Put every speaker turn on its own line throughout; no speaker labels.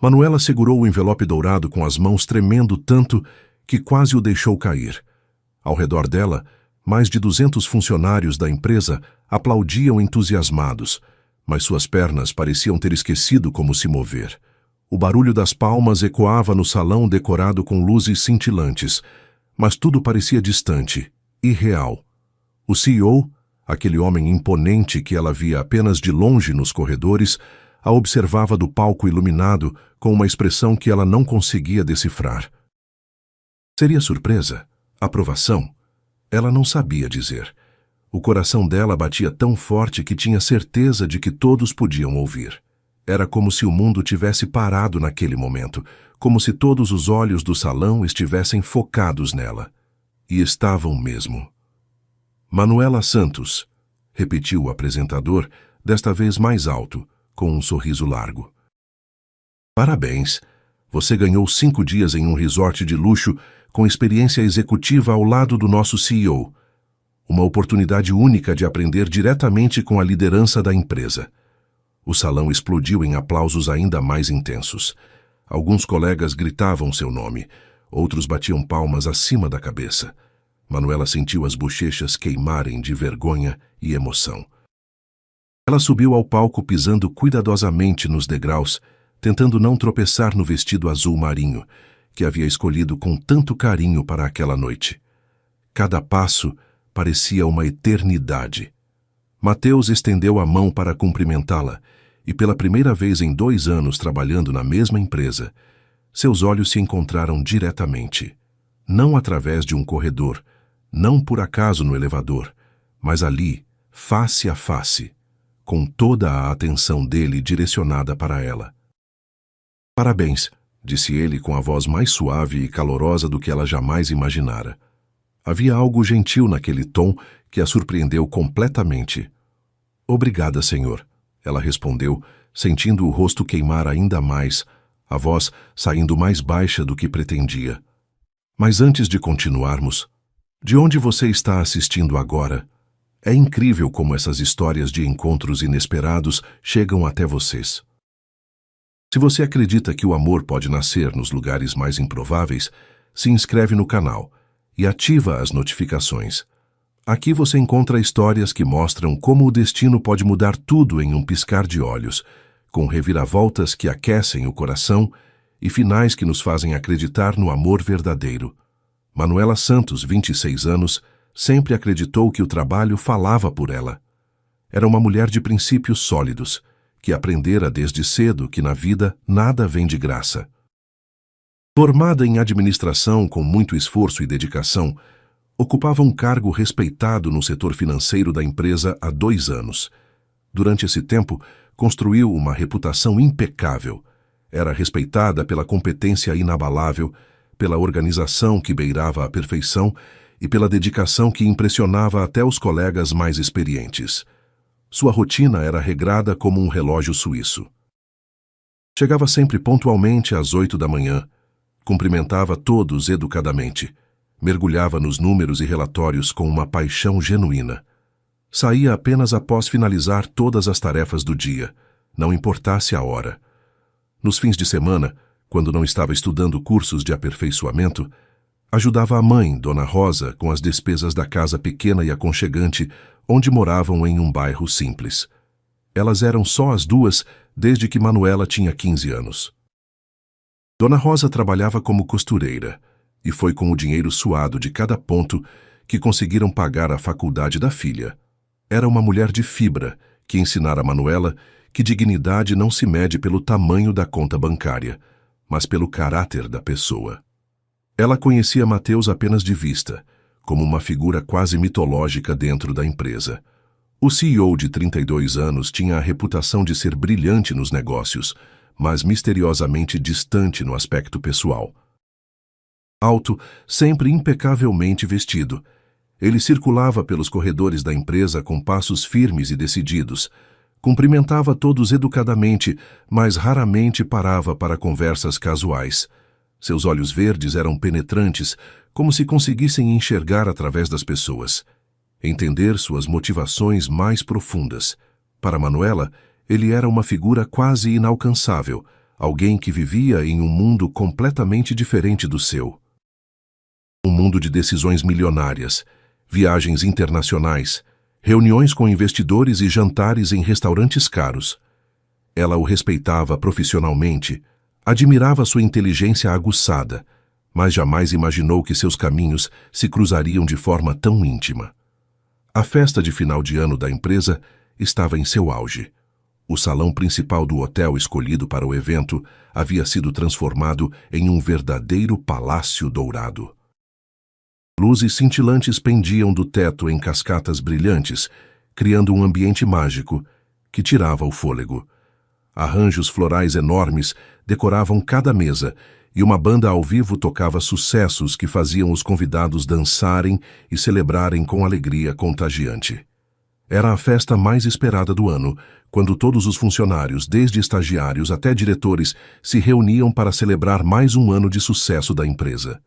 Manuela segurou o envelope dourado com as mãos tremendo tanto que quase o deixou cair. Ao redor dela, mais de 200 funcionários da empresa aplaudiam entusiasmados, mas suas pernas pareciam ter esquecido como se mover. O barulho das palmas ecoava no salão decorado com luzes cintilantes, mas tudo parecia distante, irreal. O CEO, aquele homem imponente que ela via apenas de longe nos corredores, a observava do palco iluminado com uma expressão que ela não conseguia decifrar. Seria surpresa? Aprovação? Ela não sabia dizer. O coração dela batia tão forte que tinha certeza de que todos podiam ouvir. Era como se o mundo tivesse parado naquele momento, como se todos os olhos do salão estivessem focados nela. E estavam mesmo. Manuela Santos, repetiu o apresentador, desta vez mais alto, com um sorriso largo. Parabéns! Você ganhou 5 dias em um resort de luxo com experiência executiva ao lado do nosso CEO. Uma oportunidade única de aprender diretamente com a liderança da empresa. O salão explodiu em aplausos ainda mais intensos. Alguns colegas gritavam seu nome, outros batiam palmas acima da cabeça. Manuela sentiu as bochechas queimarem de vergonha e emoção. Ela subiu ao palco pisando cuidadosamente nos degraus, tentando não tropeçar no vestido azul marinho, que havia escolhido com tanto carinho para aquela noite. Cada passo parecia uma eternidade. Mateus estendeu a mão para cumprimentá-la, e pela primeira vez em 2 anos trabalhando na mesma empresa, seus olhos se encontraram diretamente. Não através de um corredor, não por acaso no elevador, mas ali, face a face, com toda a atenção dele direcionada para ela. Parabéns, disse ele com a voz mais suave e calorosa do que ela jamais imaginara. Havia algo gentil naquele tom que a surpreendeu completamente. Obrigada, senhor, ela respondeu, sentindo o rosto queimar ainda mais, a voz saindo mais baixa do que pretendia. Mas antes de continuarmos, de onde você está assistindo agora? É incrível como essas histórias de encontros inesperados chegam até vocês. Se você acredita que o amor pode nascer nos lugares mais improváveis, se inscreve no canal e ativa as notificações. Aqui você encontra histórias que mostram como o destino pode mudar tudo em um piscar de olhos, com reviravoltas que aquecem o coração e finais que nos fazem acreditar no amor verdadeiro. Manuela Santos, 26 anos, sempre acreditou que o trabalho falava por ela. Era uma mulher de princípios sólidos, que aprendera desde cedo que na vida nada vem de graça. Formada em administração com muito esforço e dedicação, ocupava um cargo respeitado no setor financeiro da empresa há 2 anos. Durante esse tempo, construiu uma reputação impecável. Era respeitada pela competência inabalável, pela organização que beirava a perfeição e pela dedicação que impressionava até os colegas mais experientes. Sua rotina era regrada como um relógio suíço. Chegava sempre pontualmente às 8 da manhã, cumprimentava todos educadamente, mergulhava nos números e relatórios com uma paixão genuína. Saía apenas após finalizar todas as tarefas do dia, não importasse a hora. Nos fins de semana, quando não estava estudando cursos de aperfeiçoamento, ajudava a mãe, Dona Rosa, com as despesas da casa pequena e aconchegante, onde moravam em um bairro simples. Elas eram só as duas desde que Manuela tinha 15 anos. Dona Rosa trabalhava como costureira, e foi com o dinheiro suado de cada ponto que conseguiram pagar a faculdade da filha. Era uma mulher de fibra que ensinara a Manuela que dignidade não se mede pelo tamanho da conta bancária, mas pelo caráter da pessoa. Ela conhecia Mateus apenas de vista, como uma figura quase mitológica dentro da empresa. O CEO de 32 anos tinha a reputação de ser brilhante nos negócios, mas misteriosamente distante no aspecto pessoal. Alto, sempre impecavelmente vestido, ele circulava pelos corredores da empresa com passos firmes e decididos, cumprimentava todos educadamente, mas raramente parava para conversas casuais. Seus olhos verdes eram penetrantes, como se conseguissem enxergar através das pessoas, entender suas motivações mais profundas. Para Manuela, ele era uma figura quase inalcançável, alguém que vivia em um mundo completamente diferente do seu. Um mundo de decisões milionárias, viagens internacionais, reuniões com investidores e jantares em restaurantes caros. Ela o respeitava profissionalmente, admirava sua inteligência aguçada, mas jamais imaginou que seus caminhos se cruzariam de forma tão íntima. A festa de final de ano da empresa estava em seu auge. O salão principal do hotel escolhido para o evento havia sido transformado em um verdadeiro palácio dourado. Luzes cintilantes pendiam do teto em cascatas brilhantes, criando um ambiente mágico que tirava o fôlego. Arranjos florais enormes decoravam cada mesa e uma banda ao vivo tocava sucessos que faziam os convidados dançarem e celebrarem com alegria contagiante. Era a festa mais esperada do ano, quando todos os funcionários, desde estagiários até diretores, se reuniam para celebrar mais um ano de sucesso da empresa.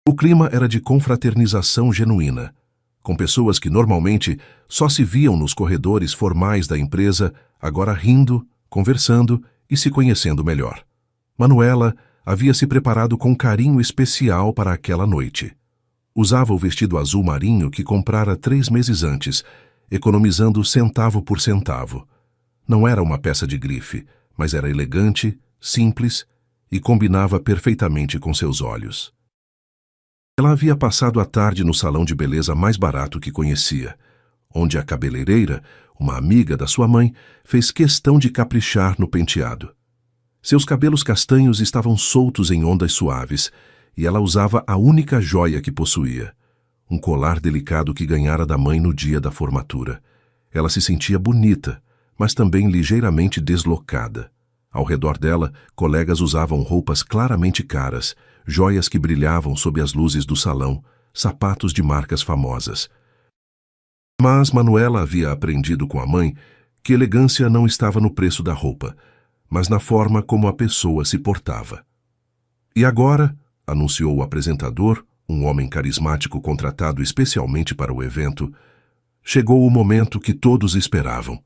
O clima era de confraternização genuína, com pessoas que normalmente só se viam nos corredores formais da empresa, agora rindo, conversando e se conhecendo melhor. Manuela havia se preparado com carinho especial para aquela noite. Usava o vestido azul marinho que comprara 3 meses antes, economizando centavo por centavo. Não era uma peça de grife, mas era elegante, simples e combinava perfeitamente com seus olhos. Ela havia passado a tarde no salão de beleza mais barato que conhecia, onde a cabeleireira, uma amiga da sua mãe, fez questão de caprichar no penteado. Seus cabelos castanhos estavam soltos em ondas suaves, e ela usava a única joia que possuía, um colar delicado que ganhara da mãe no dia da formatura. Ela se sentia bonita, mas também ligeiramente deslocada. Ao redor dela, colegas usavam roupas claramente caras, joias que brilhavam sob as luzes do salão, sapatos de marcas famosas. Mas Manuela havia aprendido com a mãe que elegância não estava no preço da roupa, mas na forma como a pessoa se portava. E agora, anunciou o apresentador, um homem carismático contratado especialmente para o evento, chegou o momento que todos esperavam,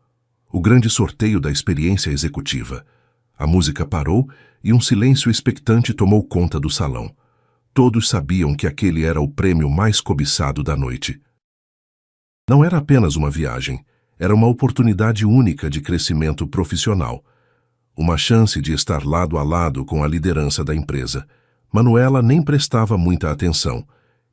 o grande sorteio da experiência executiva. A música parou e um silêncio expectante tomou conta do salão. Todos sabiam que aquele era o prêmio mais cobiçado da noite. Não era apenas uma viagem, era uma oportunidade única de crescimento profissional. Uma chance de estar lado a lado com a liderança da empresa. Manuela nem prestava muita atenção.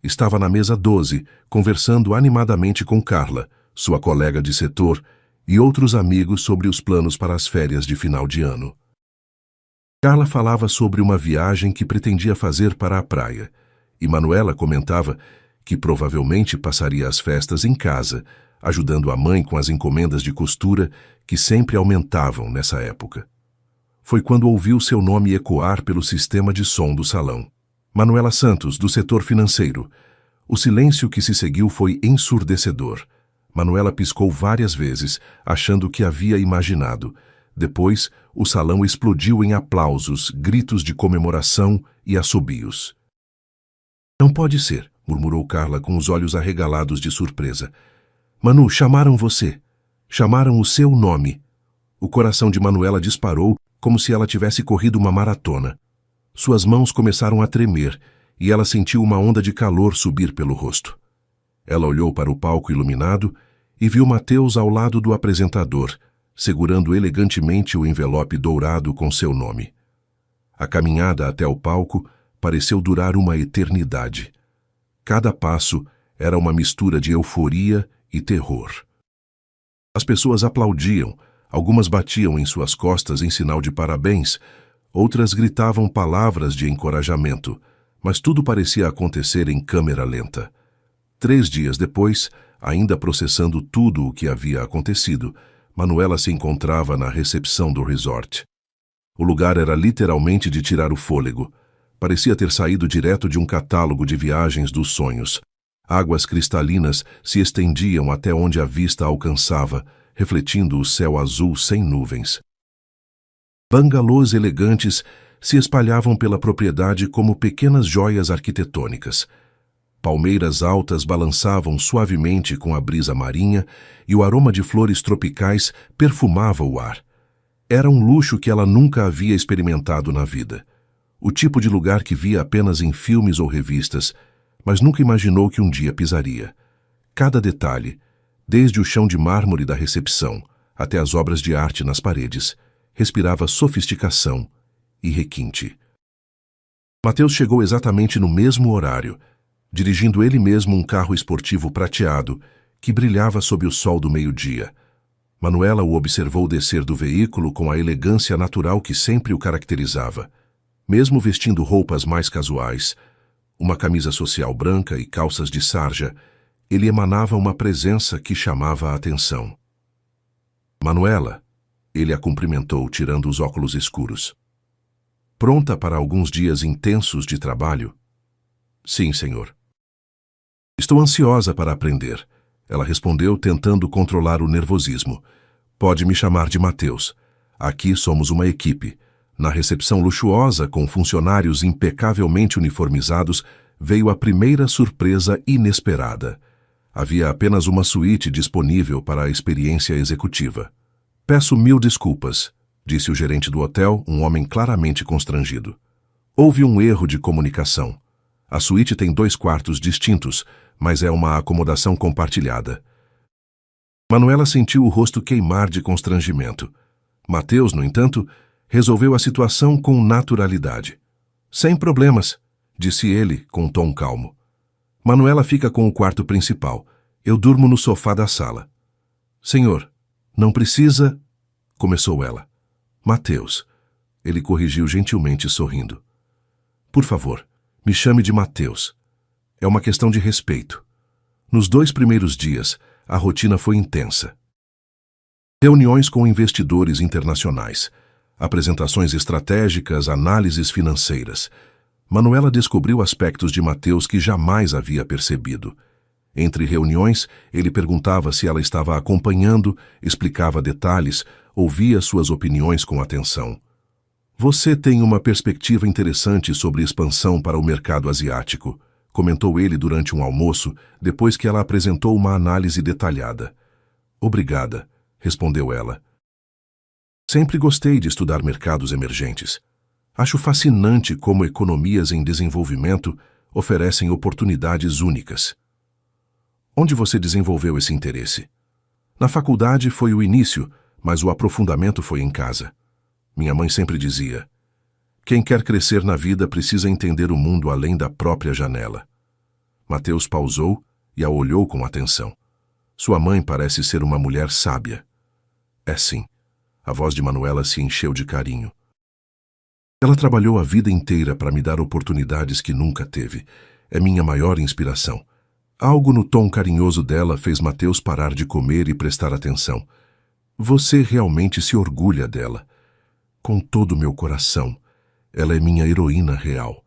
Estava na mesa 12, conversando animadamente com Carla, sua colega de setor, e outros amigos sobre os planos para as férias de final de ano. Carla falava sobre uma viagem que pretendia fazer para a praia, e Manuela comentava que provavelmente passaria as festas em casa, ajudando a mãe com as encomendas de costura que sempre aumentavam nessa época. Foi quando ouviu seu nome ecoar pelo sistema de som do salão. Manuela Santos, do setor financeiro. O silêncio que se seguiu foi ensurdecedor. Manuela piscou várias vezes, achando que havia imaginado. Depois, o salão explodiu em aplausos, gritos de comemoração e assobios. Não pode ser, murmurou Carla com os olhos arregalados de surpresa. Manu, chamaram você. Chamaram o seu nome. O coração de Manuela disparou como se ela tivesse corrido uma maratona. Suas mãos começaram a tremer e ela sentiu uma onda de calor subir pelo rosto. Ela olhou para o palco iluminado e viu Mateus ao lado do apresentador, segurando elegantemente o envelope dourado com seu nome. A caminhada até o palco pareceu durar uma eternidade. Cada passo era uma mistura de euforia e terror. As pessoas aplaudiam, algumas batiam em suas costas em sinal de parabéns, outras gritavam palavras de encorajamento, mas tudo parecia acontecer em câmera lenta. 3 dias depois, ainda processando tudo o que havia acontecido, Manuela se encontrava na recepção do resort. O lugar era literalmente de tirar o fôlego. Parecia ter saído direto de um catálogo de viagens dos sonhos. Águas cristalinas se estendiam até onde a vista alcançava, refletindo o céu azul sem nuvens. Bangalôs elegantes se espalhavam pela propriedade como pequenas joias arquitetônicas. Palmeiras altas balançavam suavemente com a brisa marinha e o aroma de flores tropicais perfumava o ar. Era um luxo que ela nunca havia experimentado na vida. O tipo de lugar que via apenas em filmes ou revistas, mas nunca imaginou que um dia pisaria. Cada detalhe, desde o chão de mármore da recepção até as obras de arte nas paredes, respirava sofisticação e requinte. Mateus chegou exatamente no mesmo horário, dirigindo ele mesmo um carro esportivo prateado que brilhava sob o sol do meio-dia. Manuela o observou descer do veículo com a elegância natural que sempre o caracterizava. Mesmo vestindo roupas mais casuais, uma camisa social branca e calças de sarja, ele emanava uma presença que chamava a atenção. Manuela, ele a cumprimentou tirando os óculos escuros. Pronta para alguns dias intensos de trabalho? Sim, senhor. Estou ansiosa para aprender, ela respondeu tentando controlar o nervosismo. Pode me chamar de Mateus. Aqui somos uma equipe. Na recepção luxuosa, com funcionários impecavelmente uniformizados, veio a primeira surpresa inesperada. Havia apenas uma suíte disponível para a experiência executiva. Peço 1000 desculpas, disse o gerente do hotel, um homem claramente constrangido. Houve um erro de comunicação. A suíte tem 2 quartos distintos, mas é uma acomodação compartilhada. Manuela sentiu o rosto queimar de constrangimento. Mateus, no entanto, resolveu a situação com naturalidade. Sem problemas, disse ele com um tom calmo. Manuela fica com o quarto principal. Eu durmo no sofá da sala. Senhor, não precisa... Começou ela. Mateus. Ele corrigiu gentilmente sorrindo. Por favor, me chame de Mateus. É uma questão de respeito. Nos 2 primeiros dias, a rotina foi intensa. Reuniões com investidores internacionais, apresentações estratégicas, análises financeiras. Manuela descobriu aspectos de Mateus que jamais havia percebido. Entre reuniões, ele perguntava se ela estava acompanhando, explicava detalhes, ouvia suas opiniões com atenção. Você tem uma perspectiva interessante sobre expansão para o mercado asiático, comentou ele durante um almoço, depois que ela apresentou uma análise detalhada. Obrigada, respondeu ela. Sempre gostei de estudar mercados emergentes. Acho fascinante como economias em desenvolvimento oferecem oportunidades únicas. Onde você desenvolveu esse interesse? Na faculdade foi o início, mas o aprofundamento foi em casa. Minha mãe sempre dizia: quem quer crescer na vida precisa entender o mundo além da própria janela. Mateus pausou e a olhou com atenção. Sua mãe parece ser uma mulher sábia. É sim. A voz de Manuela se encheu de carinho. Ela trabalhou a vida inteira para me dar oportunidades que nunca teve. É minha maior inspiração. Algo no tom carinhoso dela fez Mateus parar de comer e prestar atenção. Você realmente se orgulha dela. Com todo o meu coração. Ela é minha heroína real.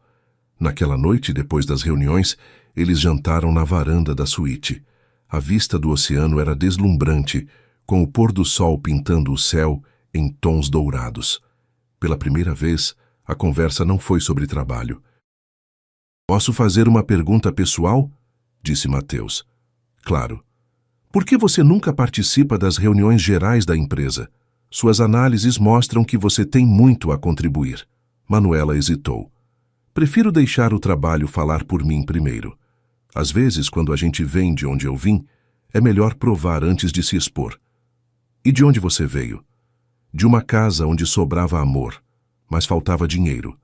Naquela noite, depois das reuniões, eles jantaram na varanda da suíte. A vista do oceano era deslumbrante, com o pôr do sol pintando o céu em tons dourados. Pela primeira vez, a conversa não foi sobre trabalho. Posso fazer uma pergunta pessoal? Disse Mateus. Claro. Por que você nunca participa das reuniões gerais da empresa? Suas análises mostram que você tem muito a contribuir. Manuela hesitou. Prefiro deixar o trabalho falar por mim primeiro. Às vezes, quando a gente vem de onde eu vim, é melhor provar antes de se expor. E de onde você veio? De uma casa onde sobrava amor, mas faltava dinheiro.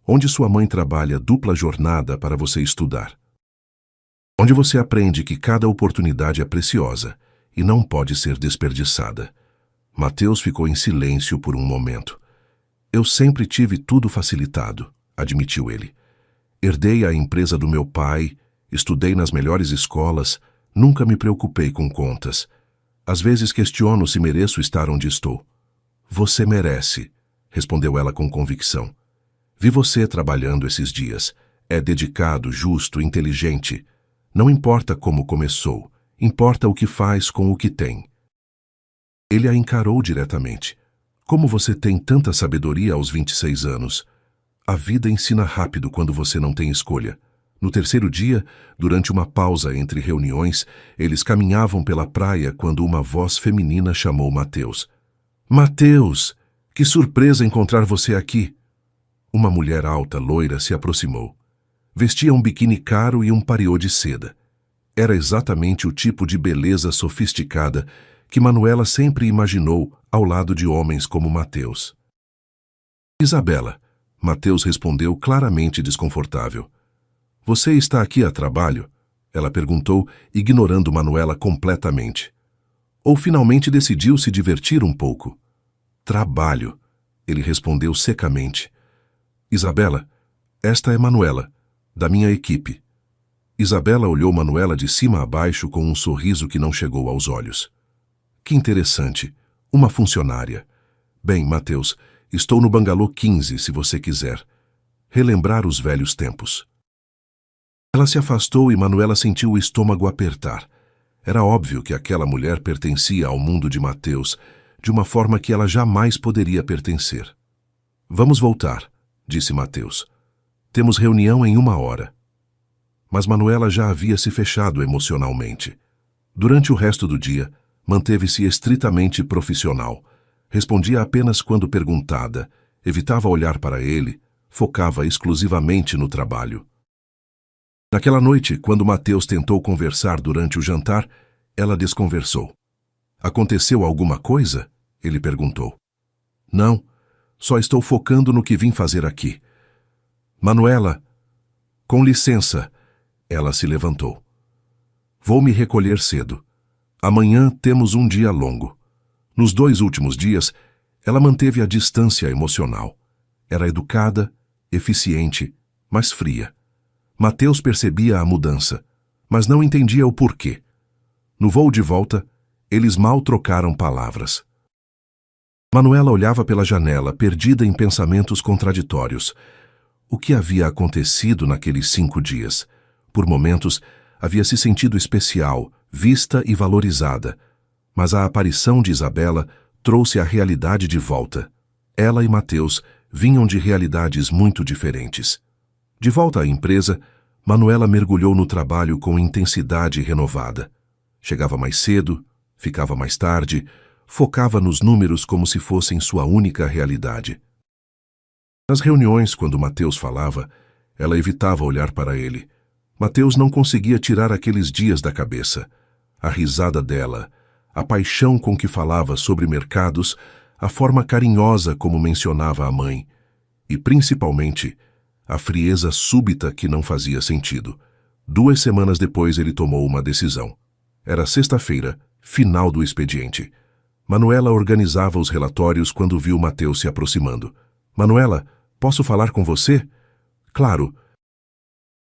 Onde sua mãe trabalha dupla jornada para você estudar. Onde você aprende que cada oportunidade é preciosa e não pode ser desperdiçada. Mateus ficou em silêncio por um momento. Eu sempre tive tudo facilitado, admitiu ele. Herdei a empresa do meu pai, estudei nas melhores escolas, nunca me preocupei com contas. Às vezes questiono se mereço estar onde estou. Você merece, respondeu ela com convicção. Vi você trabalhando esses dias. É dedicado, justo, inteligente. Não importa como começou, importa o que faz com o que tem. Ele a encarou diretamente. Como você tem tanta sabedoria aos 26 anos? A vida ensina rápido quando você não tem escolha. No terceiro dia, durante uma pausa entre reuniões, eles caminhavam pela praia quando uma voz feminina chamou Mateus. Mateus! Que surpresa encontrar você aqui! Uma mulher alta, loira, se aproximou. Vestia um biquíni caro e um pariô de seda. Era exatamente o tipo de beleza sofisticada que Manuela sempre imaginou ao lado de homens como Mateus. Isabela, Mateus respondeu claramente desconfortável. Você está aqui a trabalho? Ela perguntou, ignorando Manuela completamente. Ou finalmente decidiu se divertir um pouco? Trabalho, ele respondeu secamente. Isabela, esta é Manuela, da minha equipe. Isabela olhou Manuela de cima a baixo com um sorriso que não chegou aos olhos. Que interessante, uma funcionária. Bem, Mateus, estou no bangalô 15, se você quiser. Relembrar os velhos tempos. Ela se afastou e Manuela sentiu o estômago apertar. Era óbvio que aquela mulher pertencia ao mundo de Mateus, de uma forma que ela jamais poderia pertencer. Vamos voltar, disse Mateus. Temos reunião em 1 hora. Mas Manuela já havia se fechado emocionalmente. Durante o resto do dia, manteve-se estritamente profissional. Respondia apenas quando perguntada, evitava olhar para ele, focava exclusivamente no trabalho. Naquela noite, quando Mateus tentou conversar durante o jantar, ela desconversou. Aconteceu alguma coisa? Ele perguntou. Não, só estou focando no que vim fazer aqui. Manuela, com licença, ela se levantou. Vou me recolher cedo. Amanhã temos um dia longo. Nos 2 últimos dias, ela manteve a distância emocional. Era educada, eficiente, mas fria. Mateus percebia a mudança, mas não entendia o porquê. No voo de volta, eles mal trocaram palavras. Manuela olhava pela janela, perdida em pensamentos contraditórios. O que havia acontecido naqueles 5 dias? Por momentos, havia se sentido especial, vista e valorizada. Mas a aparição de Isabela trouxe a realidade de volta. Ela e Mateus vinham de realidades muito diferentes. De volta à empresa, Manuela mergulhou no trabalho com intensidade renovada. Chegava mais cedo, ficava mais tarde, focava nos números como se fossem sua única realidade. Nas reuniões, quando Mateus falava, ela evitava olhar para ele. Mateus não conseguia tirar aqueles dias da cabeça. A risada dela, a paixão com que falava sobre mercados, a forma carinhosa como mencionava a mãe, e, principalmente, a frieza súbita que não fazia sentido. 2 semanas depois ele tomou uma decisão. Era sexta-feira, final do expediente. Manuela organizava os relatórios quando viu Mateus se aproximando. Manuela, posso falar com você? Claro.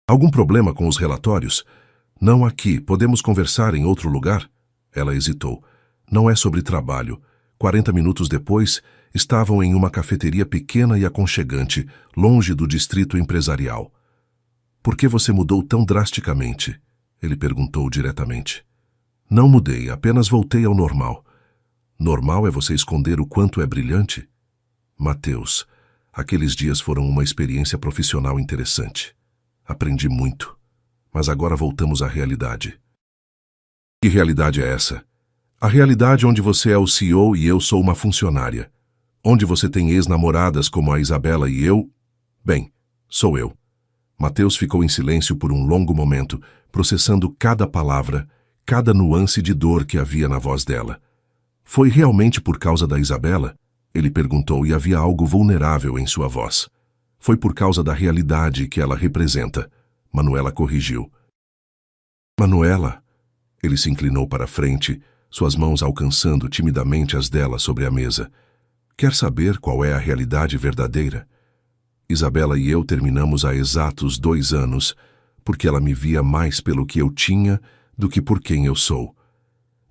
Algum problema com os relatórios? Não aqui, podemos conversar em outro lugar? Ela hesitou. Não é sobre trabalho. 40 minutos depois, estavam em uma cafeteria pequena e aconchegante, longe do distrito empresarial. Por que você mudou tão drasticamente? Ele perguntou diretamente. Não mudei, apenas voltei ao normal. Normal é você esconder o quanto é brilhante? Mateus, aqueles dias foram uma experiência profissional interessante. Aprendi muito. Mas agora voltamos à realidade. Que realidade é essa? A realidade onde você é o CEO e eu sou uma funcionária. Onde você tem ex-namoradas como a Isabela e eu... Bem, sou eu. Mateus ficou em silêncio por um longo momento, processando cada palavra, cada nuance de dor que havia na voz dela. Foi realmente por causa da Isabela? Ele perguntou e havia algo vulnerável em sua voz. Foi por causa da realidade que ela representa. Manuela corrigiu. Manuela? Ele se inclinou para a frente, suas mãos alcançando timidamente as dela sobre a mesa. Quer saber qual é a realidade verdadeira? Isabela e eu terminamos há exatos 2 anos, porque ela me via mais pelo que eu tinha do que por quem eu sou.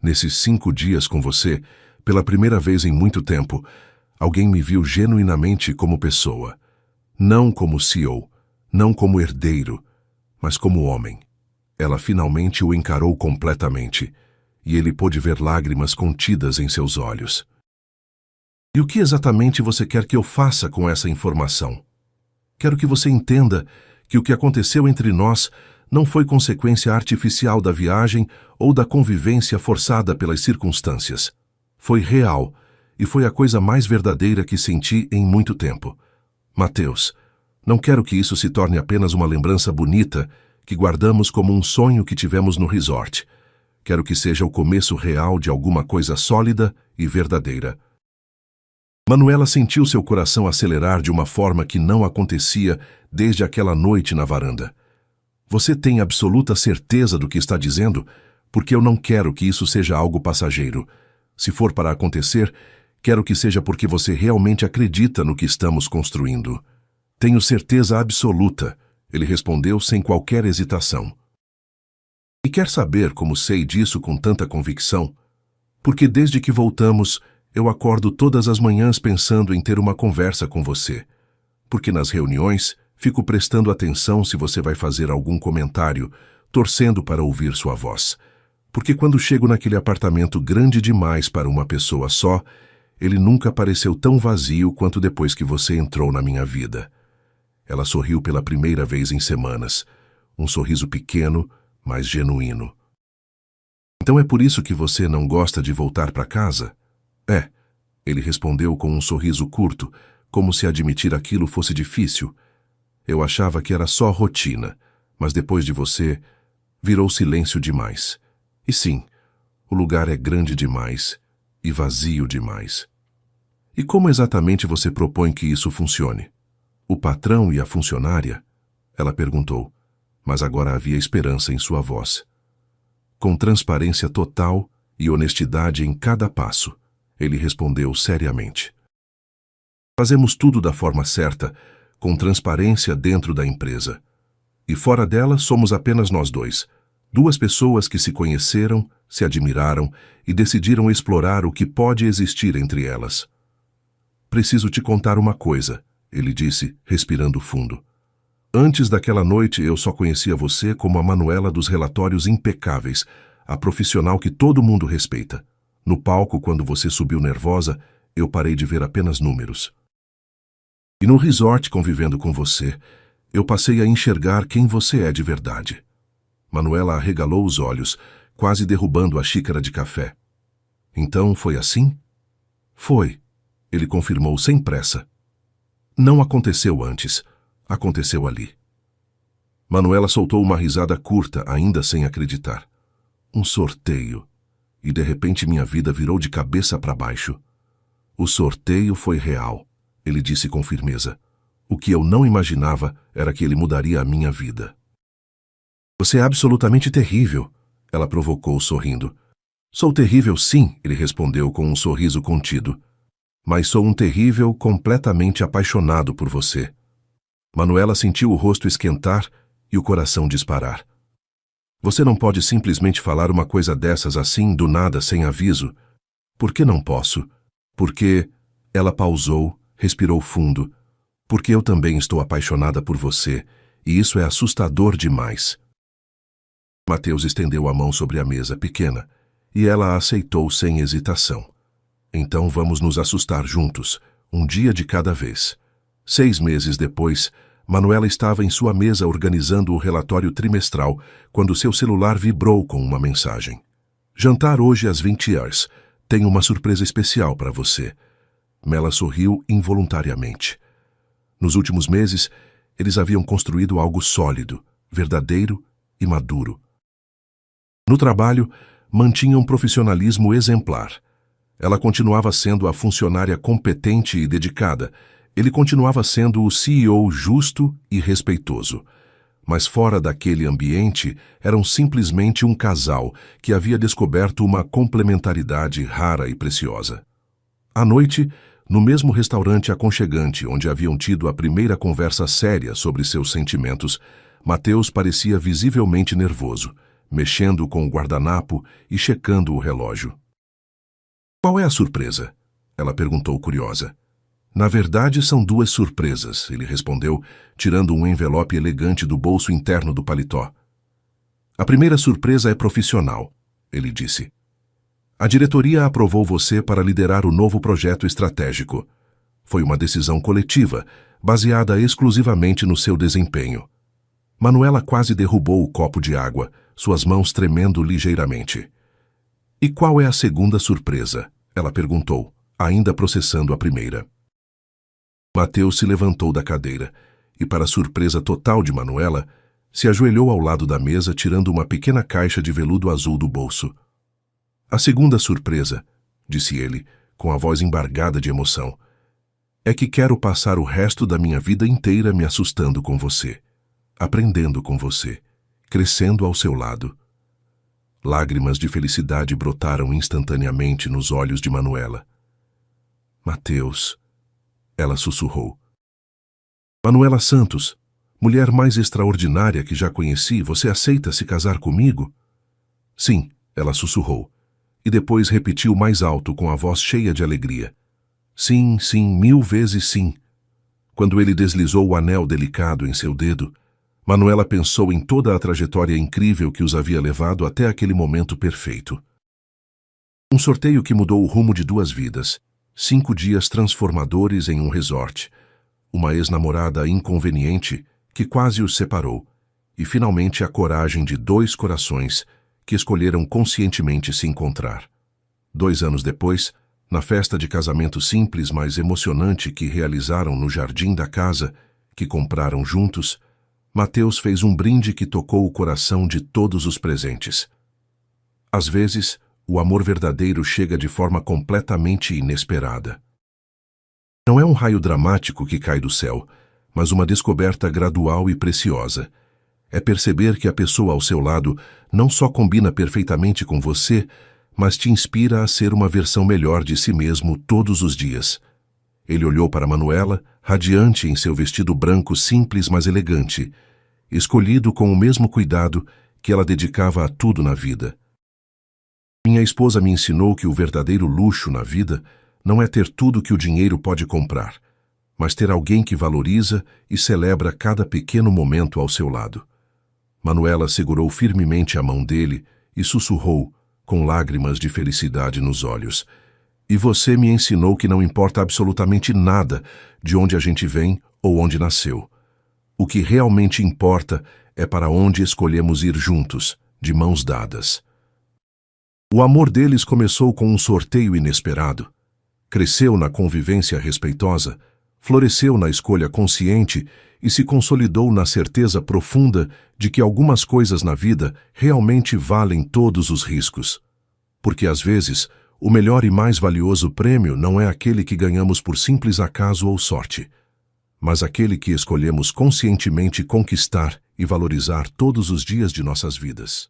Nesses 5 dias com você, pela primeira vez em muito tempo, alguém me viu genuinamente como pessoa. Não como CEO, não como herdeiro, mas como homem. Ela finalmente o encarou completamente, e ele pôde ver lágrimas contidas em seus olhos. E o que exatamente você quer que eu faça com essa informação? Quero que você entenda que o que aconteceu entre nós não foi consequência artificial da viagem ou da convivência forçada pelas circunstâncias. Foi real, e foi a coisa mais verdadeira que senti em muito tempo. Mateus, não quero que isso se torne apenas uma lembrança bonita que guardamos como um sonho que tivemos no resort. Quero que seja o começo real de alguma coisa sólida e verdadeira. Manuela sentiu seu coração acelerar de uma forma que não acontecia desde aquela noite na varanda. Você tem absoluta certeza do que está dizendo? Porque eu não quero que isso seja algo passageiro. Se for para acontecer, quero que seja porque você realmente acredita no que estamos construindo. Tenho certeza absoluta, ele respondeu sem qualquer hesitação. E quer saber como sei disso com tanta convicção? Porque desde que voltamos, eu acordo todas as manhãs pensando em ter uma conversa com você. Porque nas reuniões, fico prestando atenção se você vai fazer algum comentário, torcendo para ouvir sua voz. Porque quando chego naquele apartamento grande demais para uma pessoa só, ele nunca pareceu tão vazio quanto depois que você entrou na minha vida. Ela sorriu pela primeira vez em semanas. Um sorriso pequeno, mas genuíno. Então é por isso que você não gosta de voltar para casa? É, ele respondeu com um sorriso curto, como se admitir aquilo fosse difícil. Eu achava que era só rotina, mas depois de você, virou silêncio demais. E sim, o lugar é grande demais e vazio demais. E como exatamente você propõe que isso funcione? O patrão e a funcionária? Ela perguntou, mas agora havia esperança em sua voz. Com transparência total e honestidade em cada passo, ele respondeu seriamente. Fazemos tudo da forma certa, com transparência dentro da empresa. E fora dela somos apenas nós dois. Duas pessoas que se conheceram, se admiraram e decidiram explorar o que pode existir entre elas. Preciso te contar uma coisa, ele disse, respirando fundo. Antes daquela noite eu só conhecia você como a Manuela dos relatórios impecáveis, a profissional que todo mundo respeita. No palco, quando você subiu nervosa, eu parei de ver apenas números. E no resort, convivendo com você, eu passei a enxergar quem você é de verdade. Manuela arregalou os olhos, quase derrubando a xícara de café. Então foi assim? Foi, ele confirmou sem pressa. Não aconteceu antes, aconteceu ali. Manuela soltou uma risada curta, ainda sem acreditar. Um sorteio. E de repente minha vida virou de cabeça para baixo. O sorteio foi real, ele disse com firmeza. O que eu não imaginava era que ele mudaria a minha vida. Você é absolutamente terrível, ela provocou sorrindo. Sou terrível sim, ele respondeu com um sorriso contido. Mas sou um terrível completamente apaixonado por você. Manuela sentiu o rosto esquentar e o coração disparar. Você não pode simplesmente falar uma coisa dessas assim, do nada, sem aviso. Por que não posso? Porque... Ela pausou, respirou fundo. Porque eu também estou apaixonada por você, e isso é assustador demais. Mateus estendeu a mão sobre a mesa pequena, e ela a aceitou sem hesitação. Então vamos nos assustar juntos, um dia de cada vez. 6 meses depois, Manuela estava em sua mesa organizando o relatório trimestral quando seu celular vibrou com uma mensagem. Jantar hoje às 20 horas. Tenho uma surpresa especial para você. Mela sorriu involuntariamente. Nos últimos meses, eles haviam construído algo sólido, verdadeiro e maduro. No trabalho, mantinham um profissionalismo exemplar. Ela continuava sendo a funcionária competente e dedicada. Ele continuava sendo o CEO justo e respeitoso. Mas fora daquele ambiente, eram simplesmente um casal que havia descoberto uma complementaridade rara e preciosa. À noite, no mesmo restaurante aconchegante onde haviam tido a primeira conversa séria sobre seus sentimentos, Mateus parecia visivelmente nervoso, mexendo com o guardanapo e checando o relógio. Qual é a surpresa? Ela perguntou curiosa. Na verdade, são 2 surpresas, ele respondeu, tirando um envelope elegante do bolso interno do paletó. A primeira surpresa é profissional, ele disse. A diretoria aprovou você para liderar o novo projeto estratégico. Foi uma decisão coletiva, baseada exclusivamente no seu desempenho. Manuela quase derrubou o copo de água, suas mãos tremendo ligeiramente. E qual é a segunda surpresa? Ela perguntou, ainda processando a primeira. Mateus se levantou da cadeira e, para a surpresa total de Manuela, se ajoelhou ao lado da mesa, tirando uma pequena caixa de veludo azul do bolso. A segunda surpresa, disse ele, com a voz embargada de emoção, é que quero passar o resto da minha vida inteira me assustando com você, aprendendo com você, crescendo ao seu lado. Lágrimas de felicidade brotaram instantaneamente nos olhos de Manuela. Mateus, ela sussurrou. Manuela Santos, mulher mais extraordinária que já conheci, você aceita se casar comigo? Sim, ela sussurrou, e depois repetiu mais alto com a voz cheia de alegria. Sim, sim, 1000 vezes sim. Quando ele deslizou o anel delicado em seu dedo, Manuela pensou em toda a trajetória incrível que os havia levado até aquele momento perfeito. Um sorteio que mudou o rumo de 2 vidas, 5 dias transformadores em um resort, uma ex-namorada inconveniente que quase os separou, e finalmente a coragem de 2 corações que escolheram conscientemente se encontrar. 2 anos depois, na festa de casamento simples, mas emocionante que realizaram no jardim da casa, que compraram juntos, Mateus fez um brinde que tocou o coração de todos os presentes. Às vezes, o amor verdadeiro chega de forma completamente inesperada. Não é um raio dramático que cai do céu, mas uma descoberta gradual e preciosa. É perceber que a pessoa ao seu lado não só combina perfeitamente com você, mas te inspira a ser uma versão melhor de si mesmo todos os dias. Ele olhou para Manuela, radiante em seu vestido branco simples mas elegante, escolhido com o mesmo cuidado que ela dedicava a tudo na vida. Minha esposa me ensinou que o verdadeiro luxo na vida não é ter tudo que o dinheiro pode comprar, mas ter alguém que valoriza e celebra cada pequeno momento ao seu lado. Manuela segurou firmemente a mão dele e sussurrou, com lágrimas de felicidade nos olhos, e você me ensinou que não importa absolutamente nada de onde a gente vem ou onde nasceu. O que realmente importa é para onde escolhemos ir juntos, de mãos dadas. O amor deles começou com um sorteio inesperado. Cresceu na convivência respeitosa, floresceu na escolha consciente e se consolidou na certeza profunda de que algumas coisas na vida realmente valem todos os riscos. Porque às vezes, o melhor e mais valioso prêmio não é aquele que ganhamos por simples acaso ou sorte, mas aquele que escolhemos conscientemente conquistar e valorizar todos os dias de nossas vidas.